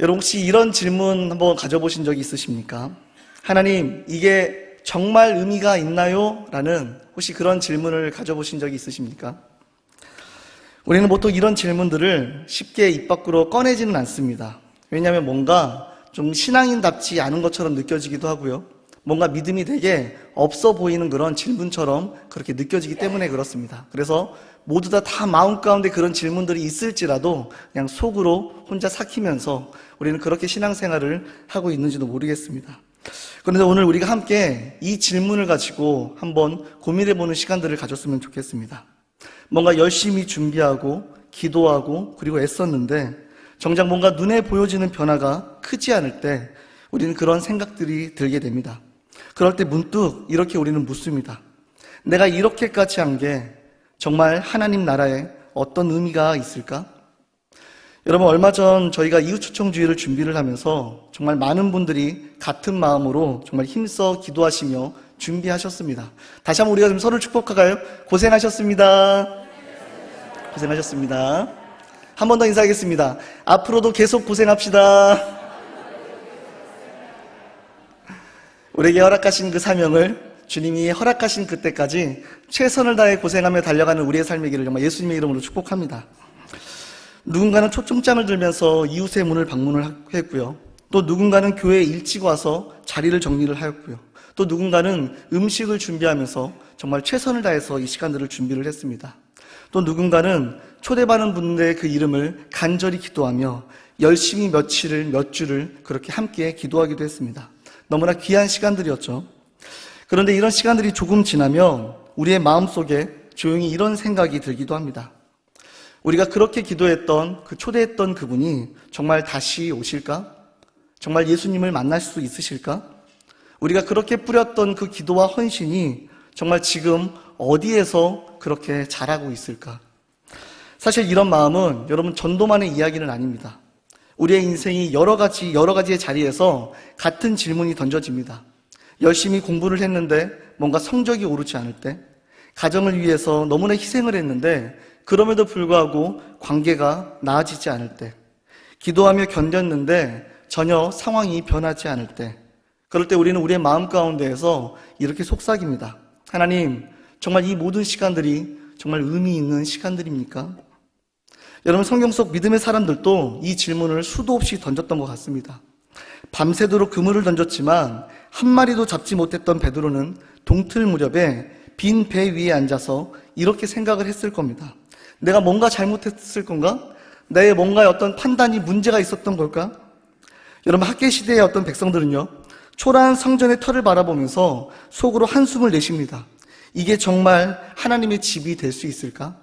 여러분 혹시 이런 질문 한번 가져보신 적이 있으십니까? 하나님, 이게 정말 의미가 있나요? 라는 혹시 그런 질문을 가져보신 적이 있으십니까? 우리는 보통 이런 질문들을 쉽게 입 밖으로 꺼내지는 않습니다. 왜냐하면 뭔가 좀 신앙인답지 않은 것처럼 느껴지기도 하고요. 뭔가 믿음이 되게 없어 보이는 그런 질문처럼 그렇게 느껴지기 때문에 그렇습니다. 그래서 모두 다 마음 가운데 그런 질문들이 있을지라도 그냥 속으로 혼자 삭히면서 우리는 그렇게 신앙생활을 하고 있는지도 모르겠습니다. 그런데 오늘 우리가 함께 이 질문을 가지고 한번 고민해보는 시간들을 가졌으면 좋겠습니다. 뭔가 열심히 준비하고 기도하고 그리고 애썼는데 정작 뭔가 눈에 보여지는 변화가 크지 않을 때 우리는 그런 생각들이 들게 됩니다. 그럴 때 문득 이렇게 우리는 묻습니다. 내가 이렇게까지 한 게 정말 하나님 나라에 어떤 의미가 있을까? 여러분, 얼마 전 저희가 이웃초청주의를 준비를 하면서 정말 많은 분들이 같은 마음으로 정말 힘써 기도하시며 준비하셨습니다. 다시 한번 우리가 좀 서로를 축복할까요? 고생하셨습니다. 고생하셨습니다. 한 번 더 인사하겠습니다. 앞으로도 계속 고생합시다. 우리에게 허락하신 그 사명을 주님이 허락하신 그때까지 최선을 다해 고생하며 달려가는 우리의 삶이기를 정말 예수님의 이름으로 축복합니다. 누군가는 초청장을 들면서 이웃의 문을 방문을 했고요. 또 누군가는 교회에 일찍 와서 자리를 정리를 하였고요. 또 누군가는 음식을 준비하면서 정말 최선을 다해서 이 시간들을 준비를 했습니다. 또 누군가는 초대받은 분들의 그 이름을 간절히 기도하며 열심히 며칠을 몇 주를 그렇게 함께 기도하기도 했습니다. 너무나 귀한 시간들이었죠. 그런데 이런 시간들이 조금 지나면 우리의 마음속에 조용히 이런 생각이 들기도 합니다. 우리가 그렇게 기도했던 초대했던 그분이 정말 다시 오실까? 정말 예수님을 만날 수 있으실까? 우리가 그렇게 뿌렸던 그 기도와 헌신이 정말 지금 어디에서 그렇게 자라고 있을까? 사실 이런 마음은 여러분 전도만의 이야기는 아닙니다. 우리의 인생이 여러 가지의 자리에서 같은 질문이 던져집니다. 열심히 공부를 했는데 뭔가 성적이 오르지 않을 때, 가정을 위해서 너무나 희생을 했는데 그럼에도 불구하고 관계가 나아지지 않을 때, 기도하며 견뎠는데 전혀 상황이 변하지 않을 때, 그럴 때 우리는 우리의 마음 가운데에서 이렇게 속삭입니다. 하나님, 정말 이 모든 시간들이 정말 의미 있는 시간들입니까? 여러분, 성경 속 믿음의 사람들도 이 질문을 수도 없이 던졌던 것 같습니다. 밤새도록 그물을 던졌지만 한 마리도 잡지 못했던 베드로는 동틀 무렵에 빈 배 위에 앉아서 이렇게 생각을 했을 겁니다. 내가 뭔가 잘못했을 건가? 내 뭔가의 어떤 판단이 문제가 있었던 걸까? 여러분, 학계 시대의 어떤 백성들은요, 초라한 성전의 터를 바라보면서 속으로 한숨을 내쉽니다. 이게 정말 하나님의 집이 될 수 있을까?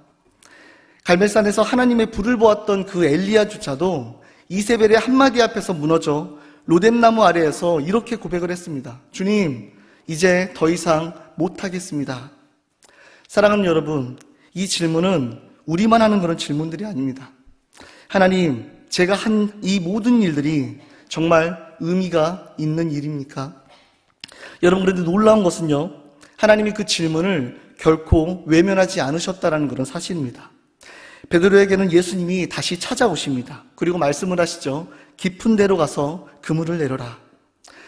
갈멜산에서 하나님의 불을 보았던 그 엘리야조차도 이세벨의 한마디 앞에서 무너져 로뎀나무 아래에서 이렇게 고백을 했습니다. 주님, 이제 더 이상 못하겠습니다. 사랑하는 여러분, 이 질문은 우리만 하는 그런 질문들이 아닙니다. 하나님, 제가 한 이 모든 일들이 정말 의미가 있는 일입니까? 여러분, 그런데 놀라운 것은요, 하나님이 그 질문을 결코 외면하지 않으셨다는 그런 사실입니다. 베드로에게는 예수님이 다시 찾아오십니다. 그리고 말씀을 하시죠. 깊은 데로 가서 그물을 내려라.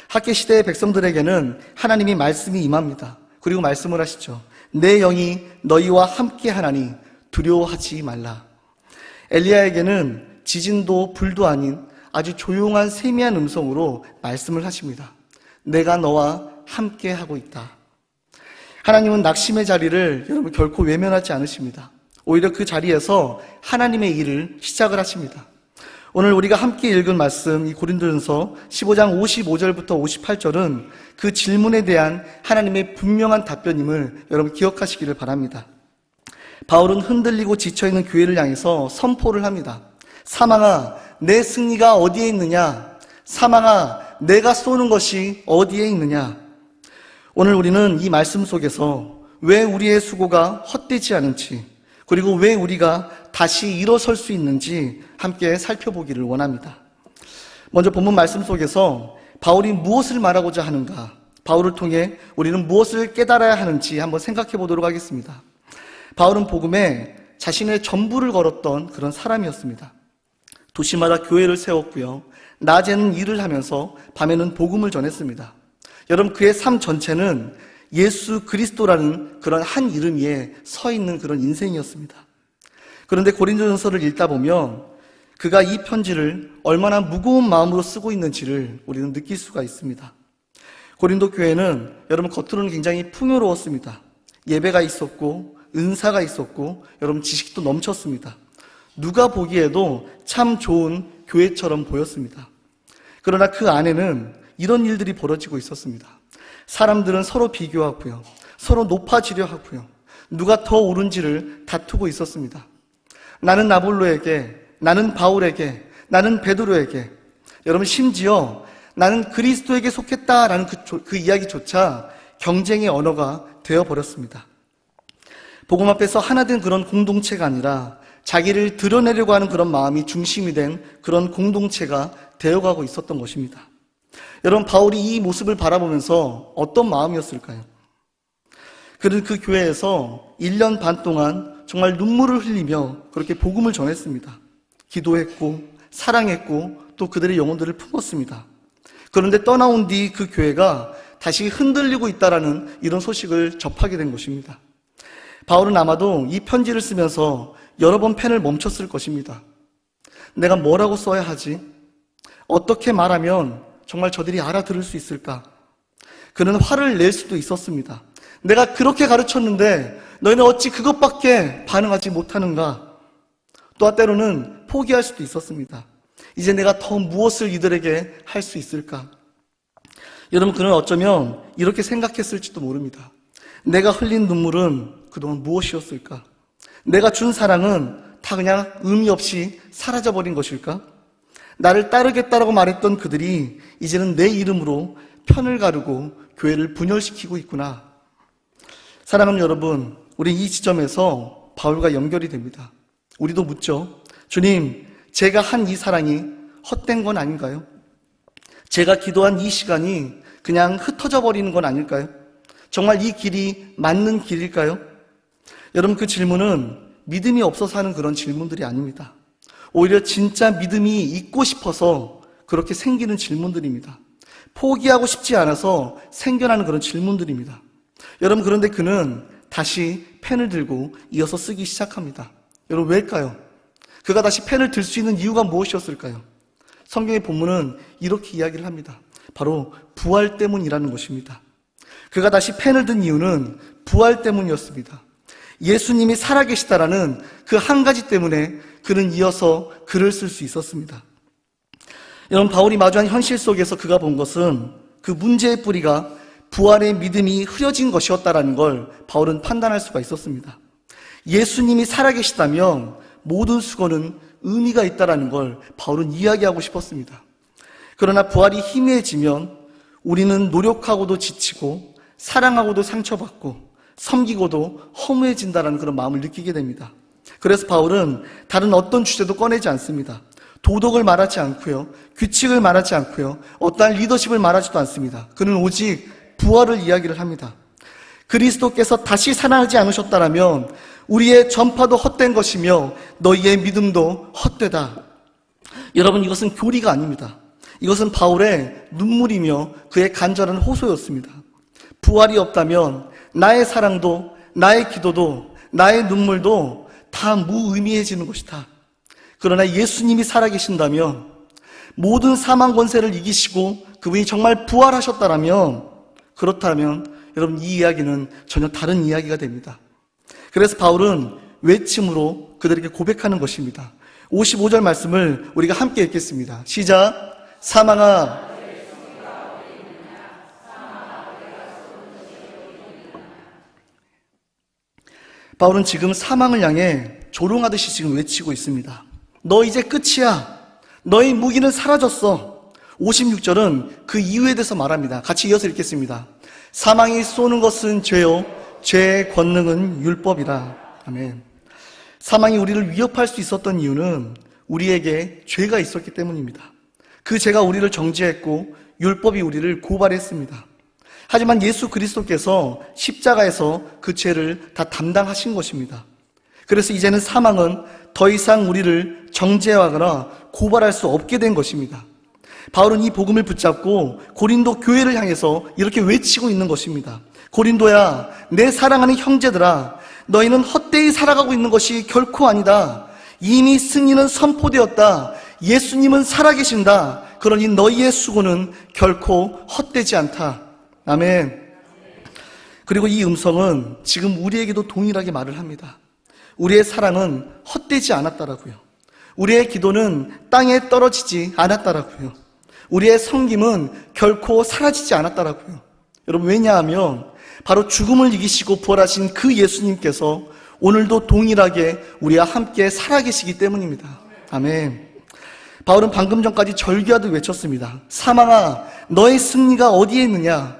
학계 시대의 백성들에게는 하나님이 말씀이 임합니다. 그리고 말씀을 하시죠. 내 영이 너희와 함께 하나니 두려워하지 말라. 엘리야에게는 지진도 불도 아닌 아주 조용한 세미한 음성으로 말씀을 하십니다. 내가 너와 함께 하고 있다. 하나님은 낙심의 자리를 여러분 결코 외면하지 않으십니다. 오히려 그 자리에서 하나님의 일을 시작을 하십니다. 오늘 우리가 함께 읽은 말씀, 이 고린도전서 15장 55절부터 58절은 그 질문에 대한 하나님의 분명한 답변임을 여러분 기억하시기를 바랍니다. 바울은 흔들리고 지쳐있는 교회를 향해서 선포를 합니다. 사망아, 내 승리가 어디에 있느냐? 사망아, 내가 쏘는 것이 어디에 있느냐? 오늘 우리는 이 말씀 속에서 왜 우리의 수고가 헛되지 않은지, 그리고 왜 우리가 다시 일어설 수 있는지 함께 살펴보기를 원합니다. 먼저 본문 말씀 속에서 바울이 무엇을 말하고자 하는가, 바울을 통해 우리는 무엇을 깨달아야 하는지 한번 생각해 보도록 하겠습니다. 바울은 복음에 자신의 전부를 걸었던 그런 사람이었습니다. 도시마다 교회를 세웠고요. 낮에는 일을 하면서 밤에는 복음을 전했습니다. 여러분, 그의 삶 전체는 예수 그리스도라는 그런 한 이름 위에 서 있는 그런 인생이었습니다. 그런데 고린도전서를 읽다 보면 그가 이 편지를 얼마나 무거운 마음으로 쓰고 있는지를 우리는 느낄 수가 있습니다. 고린도 교회는 여러분 겉으로는 굉장히 풍요로웠습니다. 예배가 있었고 은사가 있었고 여러분 지식도 넘쳤습니다. 누가 보기에도 참 좋은 교회처럼 보였습니다. 그러나 그 안에는 이런 일들이 벌어지고 있었습니다. 사람들은 서로 비교하고요. 서로 높아지려 하고요. 누가 더 옳은지를 다투고 있었습니다. 나는 아볼로에게, 나는 바울에게, 나는 베드로에게, 여러분 심지어 나는 그리스도에게 속했다라는 그 이야기조차 경쟁의 언어가 되어버렸습니다. 복음 앞에서 하나 된 그런 공동체가 아니라 자기를 드러내려고 하는 그런 마음이 중심이 된 그런 공동체가 되어가고 있었던 것입니다. 여러분, 바울이 이 모습을 바라보면서 어떤 마음이었을까요? 그는 그 교회에서 1년 반 동안 정말 눈물을 흘리며 그렇게 복음을 전했습니다. 기도했고 사랑했고 또 그들의 영혼들을 품었습니다. 그런데 떠나온 뒤 그 교회가 다시 흔들리고 있다라는 이런 소식을 접하게 된 것입니다. 바울은 아마도 이 편지를 쓰면서 여러 번 펜을 멈췄을 것입니다. 내가 뭐라고 써야 하지? 어떻게 말하면 정말 저들이 알아들을 수 있을까? 그는 화를 낼 수도 있었습니다. 내가 그렇게 가르쳤는데 너희는 어찌 그것밖에 반응하지 못하는가? 또 때로는 포기할 수도 있었습니다. 이제 내가 더 무엇을 이들에게 할 수 있을까? 여러분, 그는 어쩌면 이렇게 생각했을지도 모릅니다. 내가 흘린 눈물은 그동안 무엇이었을까? 내가 준 사랑은 다 그냥 의미 없이 사라져버린 것일까? 나를 따르겠다라고 말했던 그들이 이제는 내 이름으로 편을 가르고 교회를 분열시키고 있구나. 사랑하는 여러분, 우리 이 지점에서 바울과 연결이 됩니다. 우리도 묻죠. 주님, 제가 한 이 사랑이 헛된 건 아닌가요? 제가 기도한 이 시간이 그냥 흩어져 버리는 건 아닐까요? 정말 이 길이 맞는 길일까요? 여러분, 그 질문은 믿음이 없어서 하는 그런 질문들이 아닙니다. 오히려 진짜 믿음이 있고 싶어서 그렇게 생기는 질문들입니다. 포기하고 싶지 않아서 생겨나는 그런 질문들입니다. 여러분, 그런데 그는 다시 펜을 들고 이어서 쓰기 시작합니다. 여러분, 왜일까요? 그가 다시 펜을 들 수 있는 이유가 무엇이었을까요? 성경의 본문은 이렇게 이야기를 합니다. 바로 부활 때문이라는 것입니다. 그가 다시 펜을 든 이유는 부활 때문이었습니다. 예수님이 살아계시다라는 그 한 가지 때문에 그는 이어서 글을 쓸 수 있었습니다. 여러분, 바울이 마주한 현실 속에서 그가 본 것은 그 문제의 뿌리가 부활의 믿음이 흐려진 것이었다라는 걸 바울은 판단할 수가 있었습니다. 예수님이 살아계시다면 모든 수고는 의미가 있다라는 걸 바울은 이야기하고 싶었습니다. 그러나 부활이 희미해지면 우리는 노력하고도 지치고 사랑하고도 상처받고 섬기고도 허무해진다라는 그런 마음을 느끼게 됩니다. 그래서 바울은 다른 어떤 주제도 꺼내지 않습니다. 도덕을 말하지 않고요, 규칙을 말하지 않고요, 어떠한 리더십을 말하지도 않습니다. 그는 오직 부활을 이야기를 합니다. 그리스도께서 다시 살아나지 않으셨다라면 우리의 전파도 헛된 것이며 너희의 믿음도 헛되다. 여러분, 이것은 교리가 아닙니다. 이것은 바울의 눈물이며 그의 간절한 호소였습니다. 부활이 없다면 나의 사랑도, 나의 기도도, 나의 눈물도 다 무의미해지는 것이다. 그러나 예수님이 살아계신다면, 모든 사망 권세를 이기시고 그분이 정말 부활하셨다라면, 그렇다면 여러분, 이 이야기는 전혀 다른 이야기가 됩니다. 그래서 바울은 외침으로 그들에게 고백하는 것입니다. 55절 말씀을 우리가 함께 읽겠습니다. 시작. 사망아, 바울은 지금 사망을 향해 조롱하듯이 지금 외치고 있습니다. 너 이제 끝이야. 너의 무기는 사라졌어. 56절은 그 이유에 대해서 말합니다. 같이 이어서 읽겠습니다. 사망이 쏘는 것은 죄요, 죄의 권능은 율법이라. 아멘. 사망이 우리를 위협할 수 있었던 이유는 우리에게 죄가 있었기 때문입니다. 그 죄가 우리를 정죄했고 율법이 우리를 고발했습니다. 하지만 예수 그리스도께서 십자가에서 그 죄를 다 담당하신 것입니다. 그래서 이제는 사망은 더 이상 우리를 정죄하거나 고발할 수 없게 된 것입니다. 바울은 이 복음을 붙잡고 고린도 교회를 향해서 이렇게 외치고 있는 것입니다. 고린도야, 내 사랑하는 형제들아, 너희는 헛되이 살아가고 있는 것이 결코 아니다. 이미 승리는 선포되었다. 예수님은 살아계신다. 그러니 너희의 수고는 결코 헛되지 않다. 아멘. 그리고 이 음성은 지금 우리에게도 동일하게 말을 합니다. 우리의 사랑은 헛되지 않았다라고요. 우리의 기도는 땅에 떨어지지 않았다라고요. 우리의 섬김은 결코 사라지지 않았다라고요. 여러분, 왜냐하면 바로 죽음을 이기시고 부활하신 그 예수님께서 오늘도 동일하게 우리와 함께 살아계시기 때문입니다. 아멘. 바울은 방금 전까지 절규하듯 외쳤습니다. 사망아, 너의 승리가 어디에 있느냐?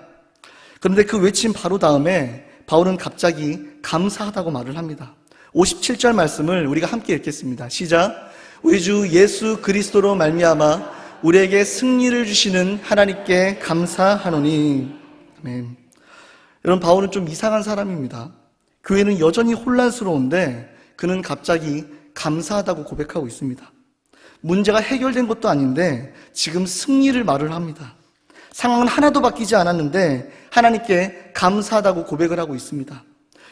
그런데 그 외침 바로 다음에 바울은 갑자기 감사하다고 말을 합니다. 57절 말씀을 우리가 함께 읽겠습니다. 시작. 우리 주 예수 그리스도로 말미암아 우리에게 승리를 주시는 하나님께 감사하노니. 아멘. 여러분, 바울은 좀 이상한 사람입니다. 교회는 여전히 혼란스러운데 그는 갑자기 감사하다고 고백하고 있습니다. 문제가 해결된 것도 아닌데 지금 승리를 말을 합니다. 상황은 하나도 바뀌지 않았는데 하나님께 감사하다고 고백을 하고 있습니다.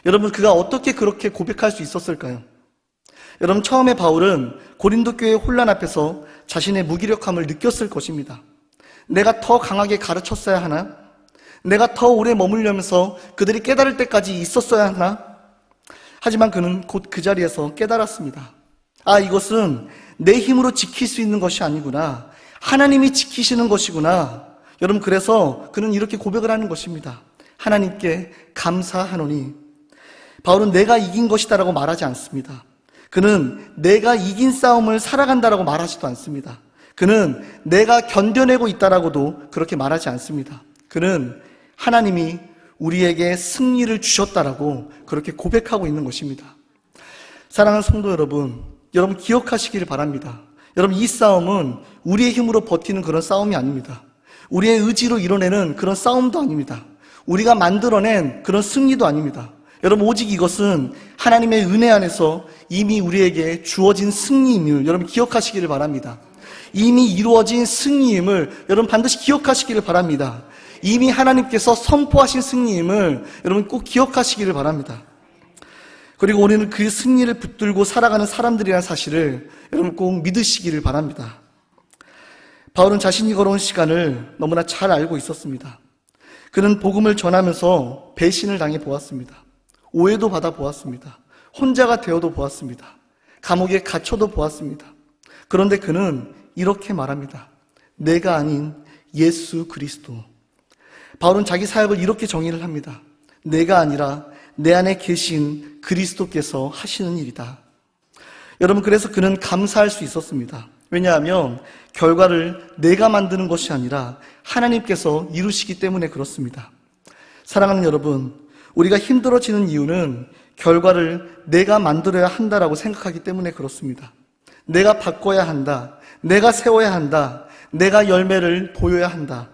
여러분, 그가 어떻게 그렇게 고백할 수 있었을까요? 여러분, 처음에 바울은 고린도 교회의 혼란 앞에서 자신의 무기력함을 느꼈을 것입니다. 내가 더 강하게 가르쳤어야 하나? 내가 더 오래 머물려면서 그들이 깨달을 때까지 있었어야 하나? 하지만 그는 곧 그 자리에서 깨달았습니다. 아, 이것은 내 힘으로 지킬 수 있는 것이 아니구나. 하나님이 지키시는 것이구나. 여러분, 그래서 그는 이렇게 고백을 하는 것입니다. 하나님께 감사하노니. 바울은 내가 이긴 것이다라고 말하지 않습니다. 그는 내가 이긴 싸움을 살아간다라고 말하지도 않습니다. 그는 내가 견뎌내고 있다라고도 그렇게 말하지 않습니다. 그는 하나님이 우리에게 승리를 주셨다라고 그렇게 고백하고 있는 것입니다. 사랑하는 성도 여러분, 여러분 기억하시기를 바랍니다. 여러분, 이 싸움은 우리의 힘으로 버티는 그런 싸움이 아닙니다. 우리의 의지로 이뤄내는 그런 싸움도 아닙니다. 우리가 만들어낸 그런 승리도 아닙니다. 여러분, 오직 이것은 하나님의 은혜 안에서 이미 우리에게 주어진 승리임을 여러분 기억하시기를 바랍니다. 이미 이루어진 승리임을 여러분 반드시 기억하시기를 바랍니다. 이미 하나님께서 선포하신 승리임을 여러분 꼭 기억하시기를 바랍니다. 그리고 우리는 그 승리를 붙들고 살아가는 사람들이라는 사실을 여러분 꼭 믿으시기를 바랍니다. 바울은 자신이 걸어온 시간을 너무나 잘 알고 있었습니다. 그는 복음을 전하면서 배신을 당해 보았습니다. 오해도 받아 보았습니다. 혼자가 되어도 보았습니다. 감옥에 갇혀도 보았습니다. 그런데 그는 이렇게 말합니다. 내가 아닌 예수 그리스도. 바울은 자기 사역을 이렇게 정의를 합니다. 내가 아니라 내 안에 계신 그리스도께서 하시는 일이다. 여러분, 그래서 그는 감사할 수 있었습니다. 왜냐하면 결과를 내가 만드는 것이 아니라 하나님께서 이루시기 때문에 그렇습니다. 사랑하는 여러분, 우리가 힘들어지는 이유는 결과를 내가 만들어야 한다라고 생각하기 때문에 그렇습니다. 내가 바꿔야 한다. 내가 세워야 한다. 내가 열매를 보여야 한다.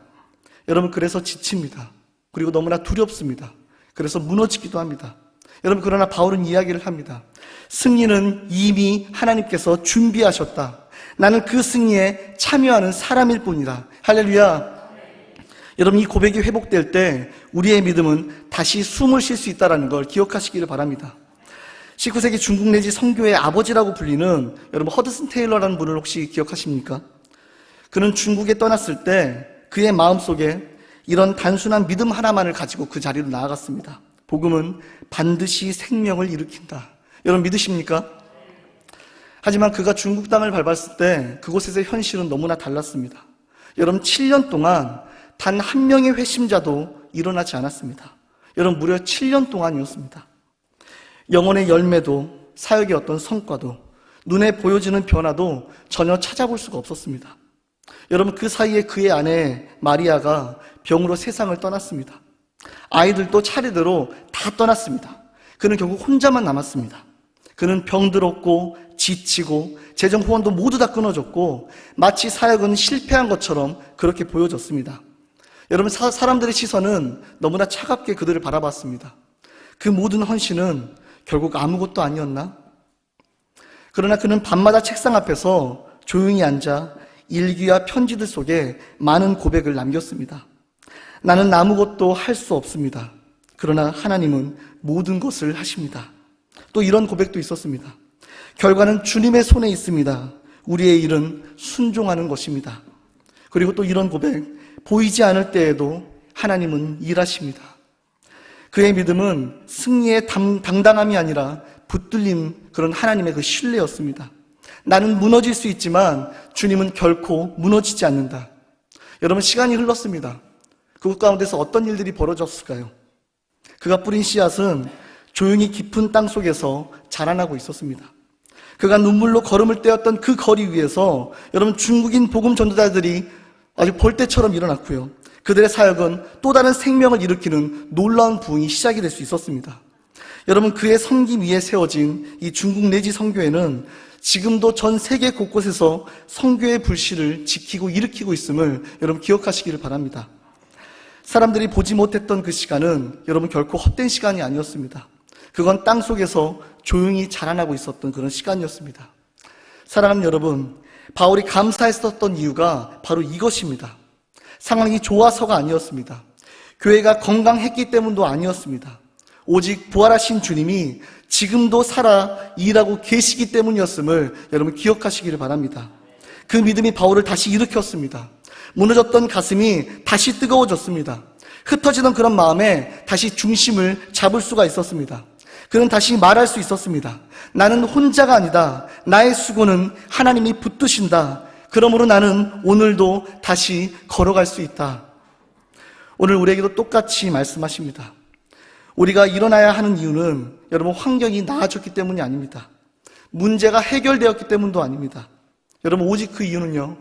여러분, 그래서 지칩니다. 그리고 너무나 두렵습니다. 그래서 무너지기도 합니다. 여러분, 그러나 바울은 이야기를 합니다. 승리는 이미 하나님께서 준비하셨다. 나는 그 승리에 참여하는 사람일 뿐이다. 할렐루야. 여러분, 이 고백이 회복될 때 우리의 믿음은 다시 숨을 쉴 수 있다는 걸 기억하시기를 바랍니다. 19세기 중국 내지 선교의 아버지라고 불리는 여러분 허드슨 테일러라는 분을 혹시 기억하십니까? 그는 중국에 떠났을 때 그의 마음속에 이런 단순한 믿음 하나만을 가지고 그 자리로 나아갔습니다. 복음은 반드시 생명을 일으킨다. 여러분 믿으십니까? 하지만 그가 중국 땅을 밟았을 때 그곳에서의 현실은 너무나 달랐습니다. 여러분, 7년 동안 단 한 명의 회심자도 일어나지 않았습니다. 여러분, 무려 7년 동안이었습니다. 영혼의 열매도 사역의 어떤 성과도 눈에 보여지는 변화도 전혀 찾아볼 수가 없었습니다. 여러분, 그 사이에 그의 아내 마리아가 병으로 세상을 떠났습니다. 아이들도 차례대로 다 떠났습니다. 그는 결국 혼자만 남았습니다. 그는 병들었고 지치고 재정 후원도 모두 다 끊어졌고 마치 사역은 실패한 것처럼 그렇게 보여졌습니다. 여러분, 사람들의 시선은 너무나 차갑게 그들을 바라봤습니다. 그 모든 헌신은 결국 아무것도 아니었나? 그러나 그는 밤마다 책상 앞에서 조용히 앉아 일기와 편지들 속에 많은 고백을 남겼습니다. 나는 아무것도 할 수 없습니다. 그러나 하나님은 모든 것을 하십니다. 또 이런 고백도 있었습니다. 결과는 주님의 손에 있습니다. 우리의 일은 순종하는 것입니다. 그리고 또 이런 고백, 보이지 않을 때에도 하나님은 일하십니다. 그의 믿음은 승리의 당당함이 아니라 붙들림, 그런 하나님의 그 신뢰였습니다. 나는 무너질 수 있지만 주님은 결코 무너지지 않는다. 여러분, 시간이 흘렀습니다. 그곳 가운데서 어떤 일들이 벌어졌을까요? 그가 뿌린 씨앗은 조용히 깊은 땅 속에서 자라나고 있었습니다. 그가 눈물로 걸음을 떼었던 그 거리 위에서 여러분, 중국인 복음 전도자들이 아주 벌떼처럼 일어났고요. 그들의 사역은 또 다른 생명을 일으키는 놀라운 부흥이 시작이 될 수 있었습니다. 여러분, 그의 섬김 위에 세워진 이 중국 내지 선교회는 지금도 전 세계 곳곳에서 선교의 불씨를 지키고 일으키고 있음을 여러분 기억하시기를 바랍니다. 사람들이 보지 못했던 그 시간은 여러분 결코 헛된 시간이 아니었습니다. 그건 땅 속에서 조용히 자라나고 있었던 그런 시간이었습니다. 사랑하는 여러분, 바울이 감사했었던 이유가 바로 이것입니다. 상황이 좋아서가 아니었습니다. 교회가 건강했기 때문도 아니었습니다. 오직 부활하신 주님이 지금도 살아 일하고 계시기 때문이었음을 여러분 기억하시기를 바랍니다. 그 믿음이 바울을 다시 일으켰습니다. 무너졌던 가슴이 다시 뜨거워졌습니다. 흩어지던 그런 마음에 다시 중심을 잡을 수가 있었습니다. 그는 다시 말할 수 있었습니다. 나는 혼자가 아니다. 나의 수고는 하나님이 붙드신다. 그러므로 나는 오늘도 다시 걸어갈 수 있다. 오늘 우리에게도 똑같이 말씀하십니다. 우리가 일어나야 하는 이유는 여러분 환경이 나아졌기 때문이 아닙니다. 문제가 해결되었기 때문도 아닙니다. 여러분, 오직 그 이유는요,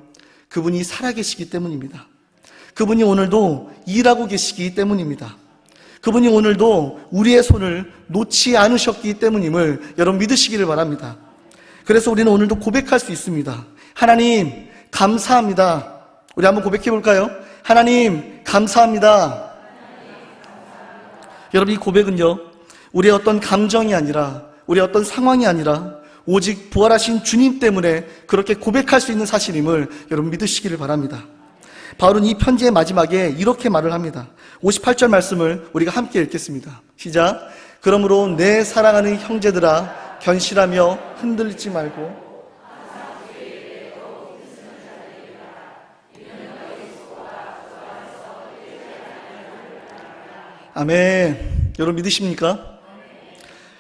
그분이 살아계시기 때문입니다. 그분이 오늘도 일하고 계시기 때문입니다. 그분이 오늘도 우리의 손을 놓지 않으셨기 때문임을 여러분 믿으시기를 바랍니다. 그래서 우리는 오늘도 고백할 수 있습니다. 하나님 감사합니다. 우리 한번 고백해 볼까요? 하나님 감사합니다. 여러분, 이 고백은요, 우리의 어떤 감정이 아니라, 우리의 어떤 상황이 아니라 오직 부활하신 주님 때문에 그렇게 고백할 수 있는 사실임을 여러분 믿으시기를 바랍니다. 바울은 이 편지의 마지막에 이렇게 말을 합니다. 58절 말씀을 우리가 함께 읽겠습니다. 시작. 그러므로 내 사랑하는 형제들아, 견실하며 흔들리지 말고 아멘. 여러분 믿으십니까?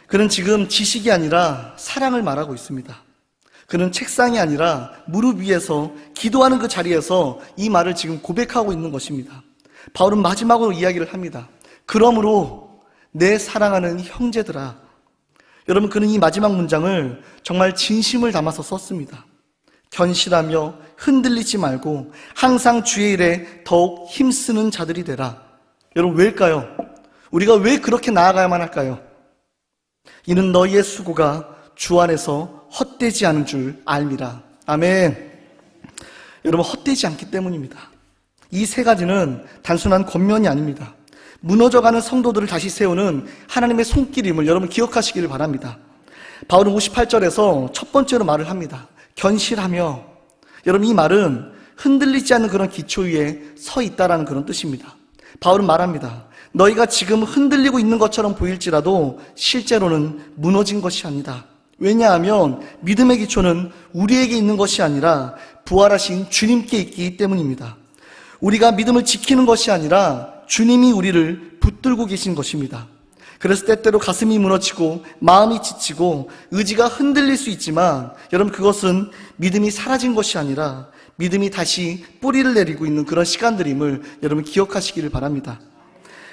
그는 지금 지식이 아니라 사랑을 말하고 있습니다. 그는 책상이 아니라 무릎 위에서 기도하는 그 자리에서 이 말을 지금 고백하고 있는 것입니다. 바울은 마지막으로 이야기를 합니다. 그러므로 내 사랑하는 형제들아. 여러분, 그는 이 마지막 문장을 정말 진심을 담아서 썼습니다. 견실하며 흔들리지 말고 항상 주의 일에 더욱 힘쓰는 자들이 되라. 여러분, 왜일까요? 우리가 왜 그렇게 나아가야만 할까요? 이는 너희의 수고가 주 안에서 헛되지 않은 줄 알미라. 아멘. 여러분, 헛되지 않기 때문입니다. 이 세 가지는 단순한 권면이 아닙니다. 무너져가는 성도들을 다시 세우는 하나님의 손길임을 여러분 기억하시기를 바랍니다. 바울은 58절에서 첫 번째로 말을 합니다. 견실하며. 여러분, 이 말은 흔들리지 않는 그런 기초 위에 서 있다라는 그런 뜻입니다. 바울은 말합니다. 너희가 지금 흔들리고 있는 것처럼 보일지라도 실제로는 무너진 것이 아니다. 왜냐하면 믿음의 기초는 우리에게 있는 것이 아니라 부활하신 주님께 있기 때문입니다. 우리가 믿음을 지키는 것이 아니라 주님이 우리를 붙들고 계신 것입니다. 그래서 때때로 가슴이 무너지고 마음이 지치고 의지가 흔들릴 수 있지만 여러분, 그것은 믿음이 사라진 것이 아니라 믿음이 다시 뿌리를 내리고 있는 그런 시간들임을 여러분 기억하시기를 바랍니다.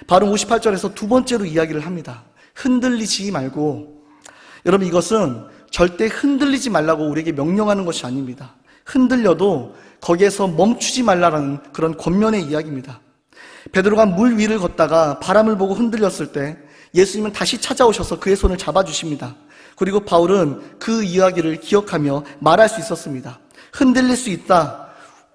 바로 58절에서 두 번째로 이야기를 합니다. 흔들리지 말고. 여러분, 이것은 절대 흔들리지 말라고 우리에게 명령하는 것이 아닙니다. 흔들려도 거기에서 멈추지 말라는 그런 권면의 이야기입니다. 베드로가 물 위를 걷다가 바람을 보고 흔들렸을 때 예수님은 다시 찾아오셔서 그의 손을 잡아주십니다. 그리고 바울은 그 이야기를 기억하며 말할 수 있었습니다. 흔들릴 수 있다.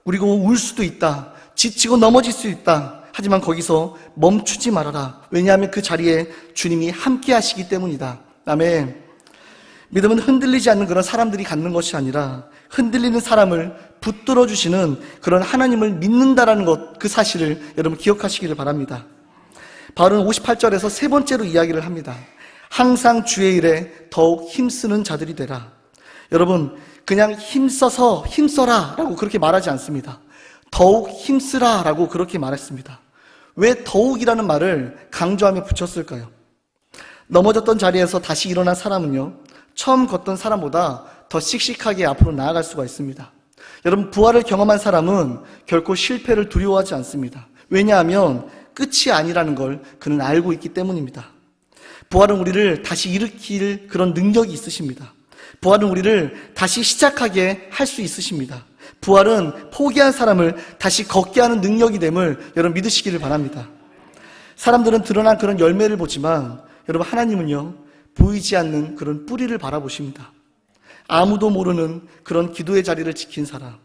그리고 울 수도 있다. 지치고 넘어질 수 있다. 하지만 거기서 멈추지 말아라. 왜냐하면 그 자리에 주님이 함께 하시기 때문이다. 아멘. 믿음은 흔들리지 않는 그런 사람들이 갖는 것이 아니라 흔들리는 사람을 붙들어 주시는 그런 하나님을 믿는다라는 것, 그 사실을 여러분 기억하시기를 바랍니다. 바울은 58절에서 세 번째로 이야기를 합니다. 항상 주의 일에 더욱 힘쓰는 자들이 되라. 여러분, 그냥 힘써라 라고 그렇게 말하지 않습니다. 더욱 힘쓰라 라고 그렇게 말했습니다. 왜 더욱이라는 말을 강조하며 붙였을까요? 넘어졌던 자리에서 다시 일어난 사람은요, 처음 걷던 사람보다 더 씩씩하게 앞으로 나아갈 수가 있습니다. 여러분, 부활을 경험한 사람은 결코 실패를 두려워하지 않습니다. 왜냐하면 끝이 아니라는 걸 그는 알고 있기 때문입니다. 부활은 우리를 다시 일으킬 그런 능력이 있으십니다. 부활은 우리를 다시 시작하게 할 수 있으십니다. 부활은 포기한 사람을 다시 걷게 하는 능력이 됨을 여러분 믿으시기를 바랍니다. 사람들은 드러난 그런 열매를 보지만 여러분, 하나님은요, 보이지 않는 그런 뿌리를 바라보십니다. 아무도 모르는 그런 기도의 자리를 지킨 사람,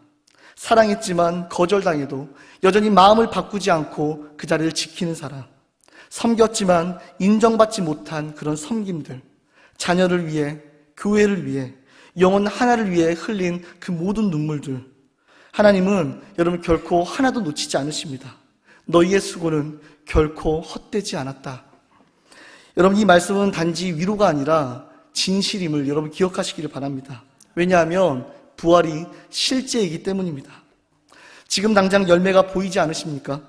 사랑했지만 거절당해도 여전히 마음을 바꾸지 않고 그 자리를 지키는 사람, 섬겼지만 인정받지 못한 그런 섬김들, 자녀를 위해, 교회를 위해, 영혼 하나를 위해 흘린 그 모든 눈물들, 하나님은 여러분 결코 하나도 놓치지 않으십니다. 너희의 수고는 결코 헛되지 않았다. 여러분, 이 말씀은 단지 위로가 아니라 진실임을 여러분 기억하시기를 바랍니다. 왜냐하면 부활이 실제이기 때문입니다. 지금 당장 열매가 보이지 않으십니까?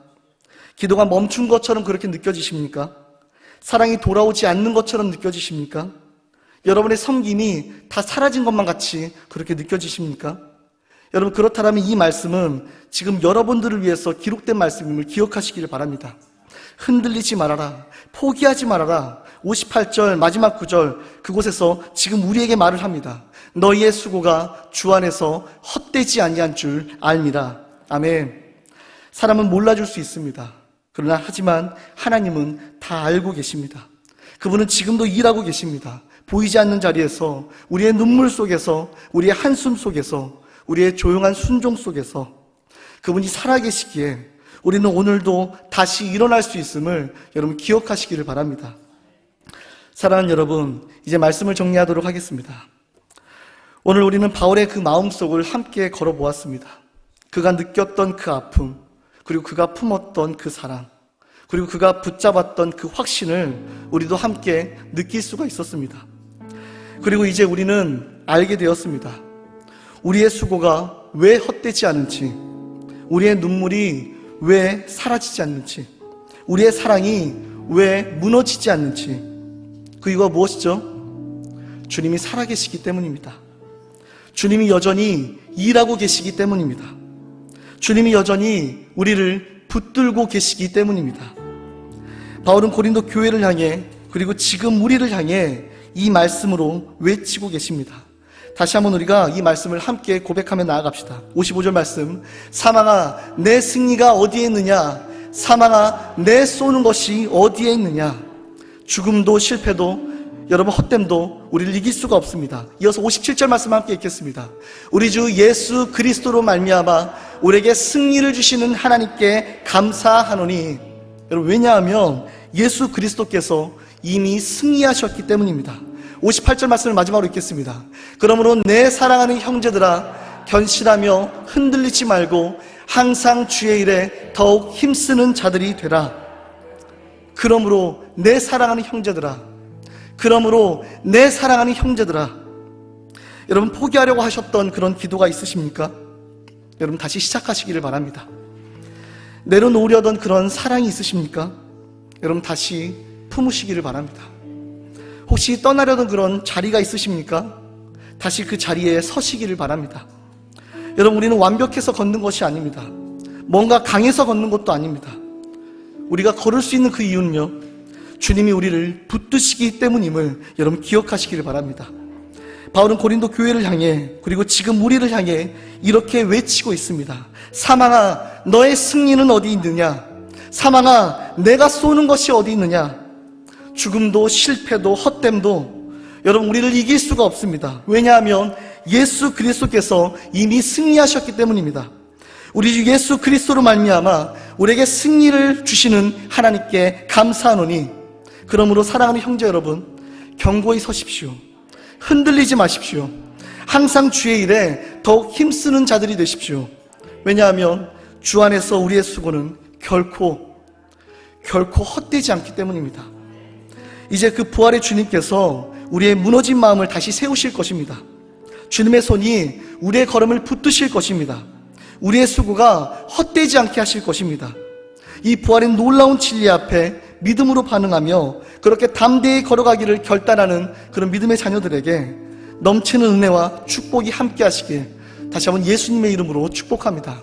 기도가 멈춘 것처럼 그렇게 느껴지십니까? 사랑이 돌아오지 않는 것처럼 느껴지십니까? 여러분의 섬김이 다 사라진 것만 같이 그렇게 느껴지십니까? 여러분, 그렇다면 이 말씀은 지금 여러분들을 위해서 기록된 말씀임을 기억하시기를 바랍니다. 흔들리지 말아라, 포기하지 말아라. 58절 마지막 구절, 그곳에서 지금 우리에게 말을 합니다. 너희의 수고가 주 안에서 헛되지 아니한 줄 알미라. 아멘. 사람은 몰라줄 수 있습니다. 그러나 하지만 하나님은 다 알고 계십니다. 그분은 지금도 일하고 계십니다. 보이지 않는 자리에서, 우리의 눈물 속에서, 우리의 한숨 속에서, 우리의 조용한 순종 속에서 그분이 살아계시기에 우리는 오늘도 다시 일어날 수 있음을 여러분 기억하시기를 바랍니다. 사랑하는 여러분, 이제 말씀을 정리하도록 하겠습니다. 오늘 우리는 바울의 그 마음속을 함께 걸어보았습니다. 그가 느꼈던 그 아픔, 그리고 그가 품었던 그 사랑, 그리고 그가 붙잡았던 그 확신을 우리도 함께 느낄 수가 있었습니다. 그리고 이제 우리는 알게 되었습니다. 우리의 수고가 왜 헛되지 않은지, 우리의 눈물이 왜 사라지지 않는지, 우리의 사랑이 왜 무너지지 않는지, 그 이유가 무엇이죠? 주님이 살아계시기 때문입니다. 주님이 여전히 일하고 계시기 때문입니다. 주님이 여전히 우리를 붙들고 계시기 때문입니다. 바울은 고린도 교회를 향해, 그리고 지금 우리를 향해 이 말씀으로 외치고 계십니다. 다시 한번 우리가 이 말씀을 함께 고백하며 나아갑시다. 55절 말씀, 사망아 내 승리가 어디에 있느냐, 사망아 내 쏘는 것이 어디에 있느냐. 죽음도 실패도 여러분 헛됨도 우리를 이길 수가 없습니다. 이어서 57절 말씀 함께 읽겠습니다. 우리 주 예수 그리스도로 말미암아 우리에게 승리를 주시는 하나님께 감사하노니. 여러분, 왜냐하면 예수 그리스도께서 이미 승리하셨기 때문입니다. 58절 말씀을 마지막으로 읽겠습니다. 그러므로 내 사랑하는 형제들아, 견실하며 흔들리지 말고 항상 주의 일에 더욱 힘쓰는 자들이 되라. 그러므로 내 사랑하는 형제들아, 그러므로 내 사랑하는 형제들아. 여러분, 포기하려고 하셨던 그런 기도가 있으십니까? 여러분, 다시 시작하시기를 바랍니다. 내려놓으려던 그런 사랑이 있으십니까? 여러분, 다시 품으시기를 바랍니다. 혹시 떠나려던 그런 자리가 있으십니까? 다시 그 자리에 서시기를 바랍니다. 여러분, 우리는 완벽해서 걷는 것이 아닙니다. 뭔가 강해서 걷는 것도 아닙니다. 우리가 걸을 수 있는 그 이유는요, 주님이 우리를 붙드시기 때문임을 여러분 기억하시기를 바랍니다. 바울은 고린도 교회를 향해, 그리고 지금 우리를 향해 이렇게 외치고 있습니다. 사망아 너의 승리는 어디 있느냐, 사망아 내가 쏘는 것이 어디 있느냐. 죽음도 실패도 헛됨도 여러분 우리를 이길 수가 없습니다. 왜냐하면 예수 그리스도께서 이미 승리하셨기 때문입니다. 우리 주 예수 그리스도로 말미암아 우리에게 승리를 주시는 하나님께 감사하노니. 그러므로 사랑하는 형제 여러분, 견고히 서십시오. 흔들리지 마십시오. 항상 주의 일에 더욱 힘쓰는 자들이 되십시오. 왜냐하면 주 안에서 우리의 수고는 결코 헛되지 않기 때문입니다. 이제 그 부활의 주님께서 우리의 무너진 마음을 다시 세우실 것입니다. 주님의 손이 우리의 걸음을 붙드실 것입니다. 우리의 수고가 헛되지 않게 하실 것입니다. 이 부활의 놀라운 진리 앞에 믿음으로 반응하며 그렇게 담대히 걸어가기를 결단하는 그런 믿음의 자녀들에게 넘치는 은혜와 축복이 함께 하시길 다시 한번 예수님의 이름으로 축복합니다.